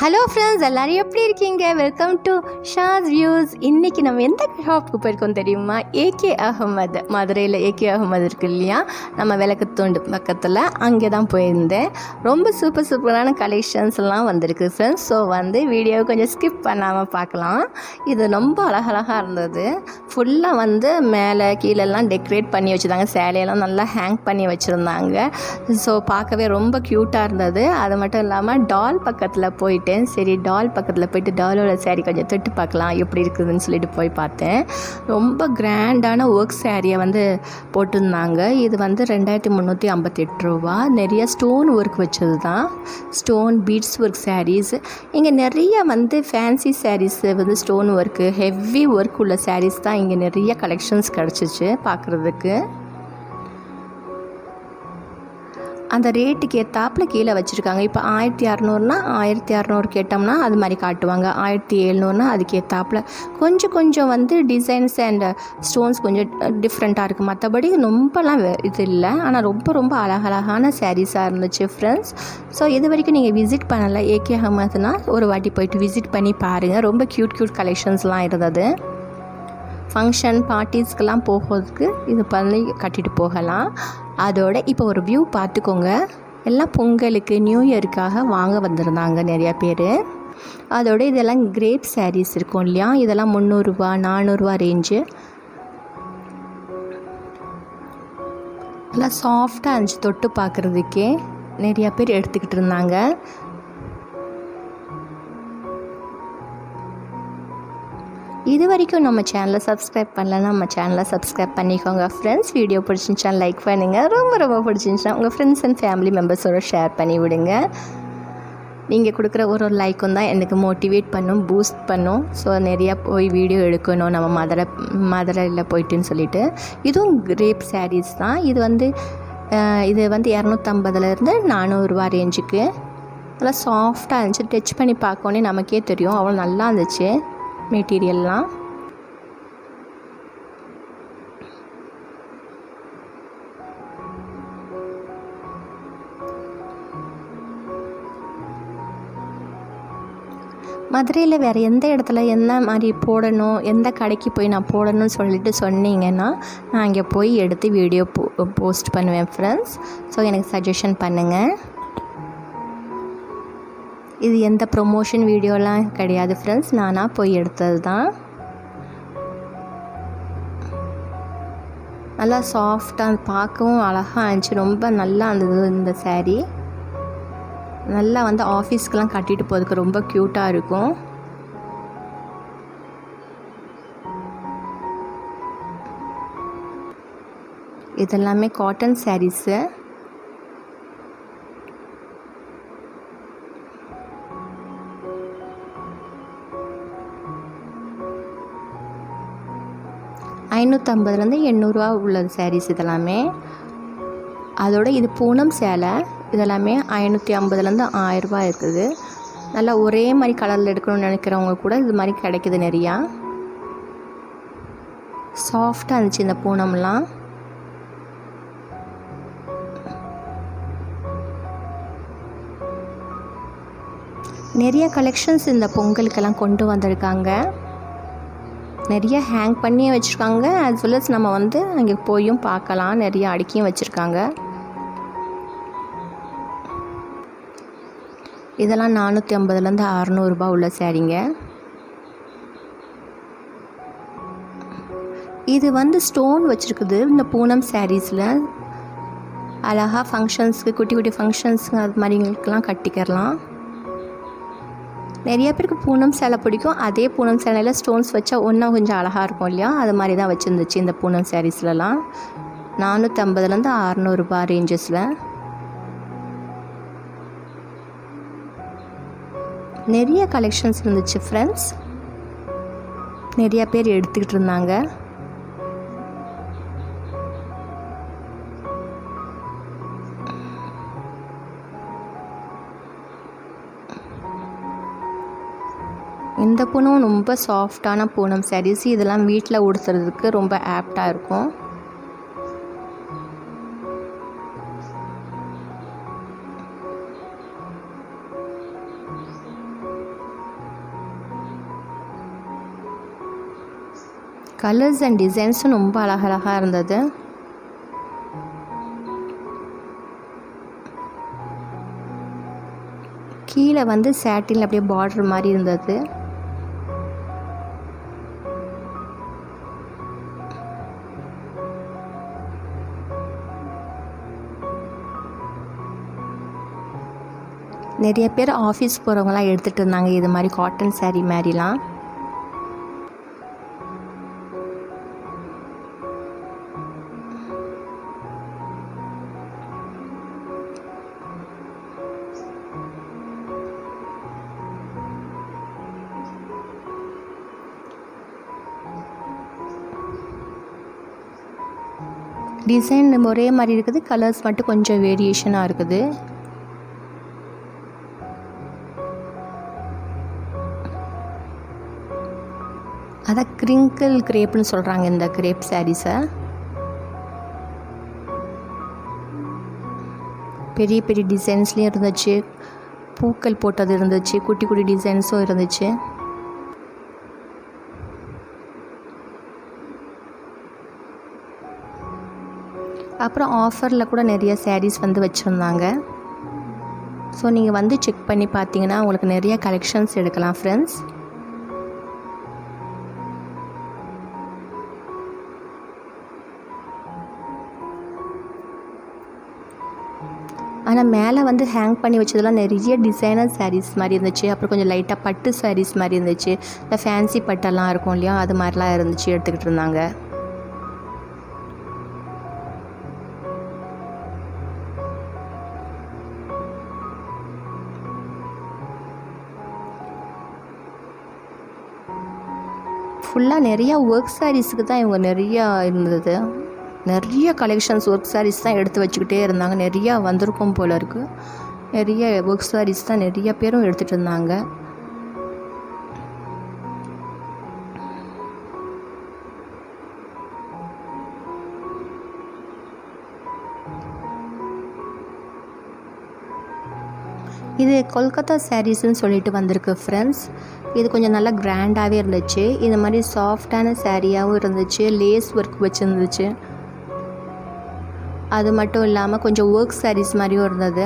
Hello friends, எல்லோரும் எப்படி இருக்கீங்க? Welcome to Sha's views. இன்றைக்கி நம்ம எந்த ஷாப்புக்கு போயிருக்கோம் தெரியுமா? ஏகே அகமது, மதுரையில் ஏகே அகமது இருக்கு இல்லையா, நம்ம விளக்குத்தூண்டு பக்கத்தில், அங்கே தான் போயிருந்தேன். ரொம்ப சூப்பரான கலெக்ஷன்ஸ்லாம் வந்திருக்கு ஃப்ரெண்ட்ஸ். ஸோ வீடியோவை கொஞ்சம் ஸ்கிப் பண்ணாமல் பார்க்கலாம். இது ரொம்ப அழகழகாக இருந்தது. ஃபுல்லாக மேலே கீழெல்லாம் டெக்கரேட் பண்ணி வச்சுருந்தாங்க. சேலையெல்லாம் நல்லா ஹேங் பண்ணி வச்சுருந்தாங்க. ஸோ பார்க்கவே ரொம்ப க்யூட்டாக இருந்தது. அது மட்டும் இல்லாமல் டால் பக்கத்தில் போயிட்டு, சரி டால் பக்கத்தில் போயிட்டு டாலோட சேரீ கொஞ்சம் தொட்டு பார்க்கலாம் எப்படி இருக்குதுன்னு சொல்லிட்டு போய் பார்த்தேன். ரொம்ப கிராண்டான ஒர்க் சேரீயை போட்டிருந்தாங்க. இது 2358 ரூபா. நிறைய ஸ்டோன் ஒர்க் வச்சது தான், ஸ்டோன் பீட்ஸ் ஒர்க் சாரீஸ். இங்கே நிறைய fancy sarees stone work, heavy work உள்ள சாரீஸ் தான் இங்கே நிறைய கலெக்ஷன்ஸ் கிடச்சிச்சு பார்க்குறதுக்கு. அந்த ரேட்டுக்கு ஏற்றாப்புல கீழே வச்சுருக்காங்க. இப்போ 1600னா 1600 கேட்டோம்னா அது மாதிரி காட்டுவாங்க. 1700னா அதுக்கு ஏற்றாப்புல கொஞ்சம் டிசைன்ஸ் அண்ட் ஸ்டோன்ஸ் கொஞ்சம் டிஃப்ரெண்ட்டாக இருக்குது. மற்றபடி ரொம்பலாம் இது இல்லை. ஆனால் ரொம்ப அழகழகான சாரீஸாக இருந்துச்சு ஃப்ரெண்ட்ஸ். ஸோ இது வரைக்கும் நீங்கள் விசிட் பண்ணலை ஏகே அகமதுனா ஒரு வாட்டி போயிட்டு விசிட் பண்ணி பாருங்கள். ரொம்ப க்யூட் கலெக்ஷன்ஸ்லாம் இருந்தது. ஃபங்க்ஷன் பார்ட்டிஸ்க்கெலாம் போகிறதுக்கு இது பண்ணி கட்டிட்டு போகலாம். அதோட இப்போ ஒரு வியூ பார்த்துக்கோங்க. எல்லாம் பொங்கலுக்கு நியூ இயருக்காக வாங்க வந்திருந்தாங்க நிறையா பேர். அதோட இதெல்லாம் கிரேப் சாரீஸ் இருக்கும் இல்லையா, இதெல்லாம் 300 ரூபா 400 ரூபா ரேஞ்சு. நல்லா சாஃப்டாக இருந்துச்சு, தொட்டு பார்க்குறதுக்கே நிறையா பேர் எடுத்துக்கிட்டு இருந்தாங்க. இது வரைக்கும் நம்ம சேனலை சப்ஸ்கிரைப் பண்ணலன்னா நம்ம சேனலை சப்ஸ்கிரைப் பண்ணிக்கோங்க ஃப்ரெண்ட்ஸ். வீடியோ பிடிச்சிருந்துச்சா லைக் பண்ணுங்கள். ரொம்ப பிடிச்சிருந்துச்சா உங்கள் ஃப்ரெண்ட்ஸ் அண்ட் ஃபேமிலி மெம்பர்ஸோட ஷேர் பண்ணி விடுங்க. நீங்கள் கொடுக்குற ஒரு லைக்கும் தான் எனக்கு மோட்டிவேட் பண்ணும், பூஸ்ட் பண்ணும். ஸோ நிறையா போய் வீடியோ எடுக்கணும் நம்ம மதுரையில் போயிட்டுன்னு சொல்லிட்டு. இதுவும் கிரேப் சாரீஸ் தான். இது 250லேருந்து 400 ரூபா ரேஞ்சுக்கு. நல்லா சாஃப்டாக இருந்துச்சு. டச் பண்ணி பார்க்கோன்னே நமக்கே தெரியும் அவ்வளோ நல்லா இருந்துச்சு மெட்டீரியல்லாம். மதுரையில் வேறு எந்த இடத்துல என்ன மாதிரி போடணும், எந்த கடைக்கு போய் நான் போடணும்னு சொல்லிட்டு சொன்னீங்கன்னா நான் இங்கே போய் எடுத்து வீடியோ போஸ்ட் பண்ணுவேன் ஃப்ரெண்ட்ஸ். ஸோ எனக்கு சஜஷன் பண்ணுங்கள். இது எந்த ப்ரொமோஷன் வீடியோலாம் கிடையாது ஃப்ரெண்ட்ஸ், நானாக போய் எடுத்தது தான். நல்லா சாஃப்டாக பார்க்கவும் அழகாக இருந்துச்சு. ரொம்ப நல்லா இருந்தது இந்த சேரீ. நல்லா ஆஃபீஸ்க்கெலாம் கட்டிட்டு போகிறதுக்கு ரொம்ப க்யூட்டாக இருக்கும். இதெல்லாமே காட்டன் சாரீஸு. $550லேருந்து 800 ரூபா உள்ளது சாரீஸ் இதெல்லாமே. அதோட இது பூனம் சேலை. இதெல்லாமே 550லேருந்து 1000 ரூபா இருக்குது. நல்லா ஒரே மாதிரி கலரில் எடுக்கணும்னு நினைக்கிறவங்க கூட இது மாதிரி கிடைக்கிது நிறையா. சாஃப்டாக இருந்துச்சு இந்த பூனம்லாம். நிறைய கலெக்ஷன்ஸ் இந்த பொங்கலுக்கெல்லாம் கொண்டு வந்திருக்காங்க. நிறைய ஹேங் பண்ணி வச்சுருக்காங்க. ஆஸ் வெல் அஸ் நம்ம அங்கே போயும் பார்க்கலாம். நிறைய அடுக்கியும் வச்சுருக்காங்க. இதெல்லாம் 450லேருந்து 600 ரூபா உள்ள சாரீங்க. இது ஸ்டோன் வச்சுருக்குது இந்த பூனம் சாரீஸில். அழகாக ஃபங்க்ஷன்ஸுக்கு, குட்டி ஃபங்க்ஷன்ஸுக்கு அது மாதிரிங்களுக்கெல்லாம் கட்டிக்கிறலாம். நிறைய பேருக்கு பூனம் சேலை பிடிக்கும். அதே பூனம் சேலையில் ஸ்டோன்ஸ் வச்சா ஒன்றும் கொஞ்சம் அழகாக இருக்கும் இல்லையா, அது மாதிரி தான் வச்சுருந்துச்சு இந்த பூனம் சாரீஸ்லலாம். 450லேருந்து 600 ரூபா ரேஞ்சஸில் நிறைய கலெக்ஷன்ஸ் இருந்துச்சு ஃப்ரெண்ட்ஸ். நிறைய பேர் எடுத்துக்கிட்டு இருந்தாங்க. இந்த பூனம் ரொம்ப சாஃப்டான பூனம் சாரீஸ். இதெல்லாம் வீட்டில் உடுத்துறதுக்கு ரொம்ப ஆப்டாக இருக்கும். கலர்ஸ் அண்ட் டிசைன்ஸும் ரொம்ப அழகழகாக இருந்தது. கீழே வந்து சாட்டினில் அப்படியே பார்டர் மாதிரி இருந்தது. நிறைய பேர் ஆஃபீஸ் போகிறவங்களாம் எடுத்துகிட்டு இருந்தாங்க இது மாதிரி காட்டன் சாரீ மாதிரிலாம். டிசைன் ஒரே மாதிரி இருக்குது, கலர்ஸ் மட்டும் கொஞ்சம் வேரியேஷனாக இருக்குது. அதை கிரிங்கிள் கிரேப்னு சொல்கிறாங்க இந்த கிரேப் சாரீஸை. பெரிய பெரிய டிசைன்ஸ்லேயும் இருந்துச்சு, பூக்கள் போட்டது இருந்துச்சு, குட்டி குட்டி டிசைன்ஸும் இருந்துச்சு. அப்புறம் ஆஃபரில் கூட நிறைய சாரீஸ் வந்து வச்சுருந்தாங்க. ஸோ நீங்கள் வந்து செக் பண்ணி பார்த்தீங்கன்னா உங்களுக்கு நிறைய கலெக்ஷன்ஸ் எடுக்கலாம் ஃப்ரெண்ட்ஸ். ஆனால் மேலே வந்து ஹேங் பண்ணி வச்சதெல்லாம் நிறைய டிசைனர் சாரீஸ் மாதிரி இருந்துச்சு. அப்புறம் கொஞ்சம் லைட்டாக பட்டு சாரீஸ் மாதிரி இருந்துச்சு. இந்த ஃபேன்சி பட்டெல்லாம் இருக்கும் இல்லையா, அது மாதிரிலாம் இருந்துச்சு, எடுத்துக்கிட்டு இருந்தாங்க. ஃபுல்லாக நிறையா ஒர்க் சாரீஸுக்கு தான் இவங்க நிறையா இருந்தது. நிறைய கலெக்ஷன்ஸ் ஒர்க் சாரீஸ் தான் எடுத்து வச்சுக்கிட்டே இருந்தாங்க. நிறையா வந்திருக்கும் போல் இருக்குது. நிறைய ஒர்க் சாரீஸ் தான் நிறைய பேரும் எடுத்துகிட்டு இருந்தாங்க. இது கொல்கத்தா சாரீஸ்ன்னு சொல்லிட்டு வந்திருக்கு ஃப்ரெண்ட்ஸ். இது கொஞ்சம் நல்லா கிராண்டாகவே இருந்துச்சு. இது மாதிரி சாஃப்டான சாரியாகவும் இருந்துச்சு, லேஸ் ஒர்க் வச்சுருந்துச்சு. அது மட்டும் இல்லாமல் கொஞ்சம் ஒர்க் சாரீஸ் மாதிரியும் இருந்தது.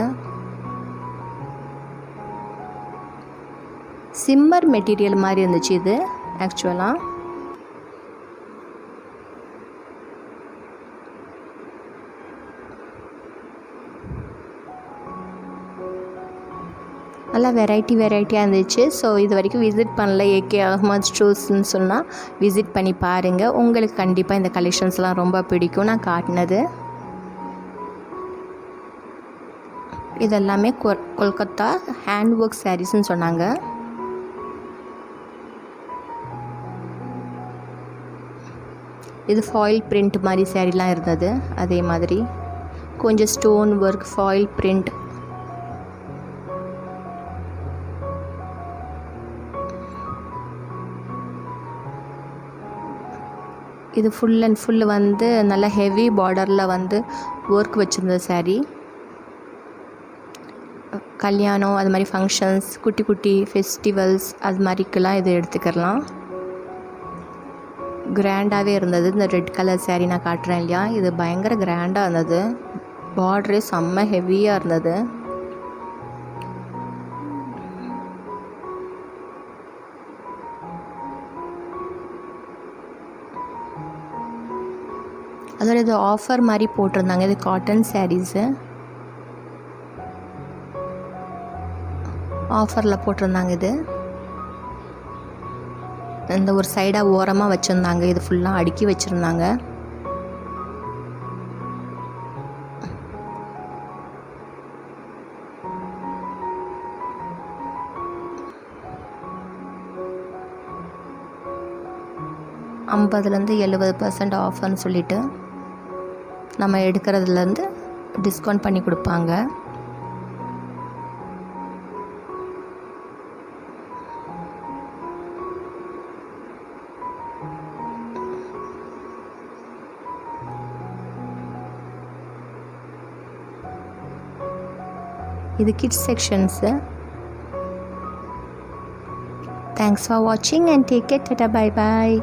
சிம்மர் மெட்டீரியல் மாதிரி இருந்துச்சு இது ஆக்சுவலாக. நல்லா வெரைட்டியாக இருந்துச்சு. ஸோ இது வரைக்கும் விசிட் பண்ணல ஏகே அஹ்மத் ஸ்டோர்ஸ்ன்னு சொன்னால் விசிட் பண்ணி பாருங்கள். உங்களுக்கு கண்டிப்பாக இந்த கலெக்ஷன்ஸ்லாம் ரொம்ப பிடிக்கும். நான் காட்டினது இதெல்லாமே கொல்கத்தா ஹேண்ட் ஒர்க் சாரீஸ்ன்னு சொன்னாங்க. இது ஃபாயில் பிரிண்ட் மாதிரி சாரீலாம் இருந்தது. அதே மாதிரி கொஞ்சம் ஸ்டோன் ஒர்க், ஃபாயில் பிரிண்ட். இது ஃபுல் அண்ட் ஃபுல் வந்து நல்ல ஹெவி பார்டரில் வந்து ஒர்க் வச்சுருந்த சாரீ. கல்யாணம் அது மாதிரி ஃபங்க்ஷன்ஸ், குட்டி குட்டி ஃபெஸ்டிவல்ஸ் அது மாதிரிக்கெல்லாம் இது எடுத்துக்கலாம். கிராண்டாகவே இருந்தது. இந்த ரெட் கலர் சாரீ நான் காட்டுறேன் இல்லையா, இது பயங்கர கிராண்டாக இருந்தது. பார்டரே செம்ம ஹெவியாக இருந்தது. அதோட இது ஆஃபர் மாதிரி போட்டிருந்தாங்க. இது காட்டன் சாரீஸு ஆஃபரில் போட்டிருந்தாங்க. இது இந்த ஒரு சைடாக ஓரமாக வச்சுருந்தாங்க. இது ஃபுல்லாக அடுக்கி வச்சுருந்தாங்க. $50 to 70% ஆஃபர்னு சொல்லிவிட்டு நம்ம எடுக்கிறதுலேருந்து டிஸ்கவுண்ட் பண்ணி கொடுப்பாங்க. இது கிட்ஸ் செக்ஷன்ஸு. தேங்க்ஸ் ஃபார் வாட்சிங் and take care. Tata, bye bye.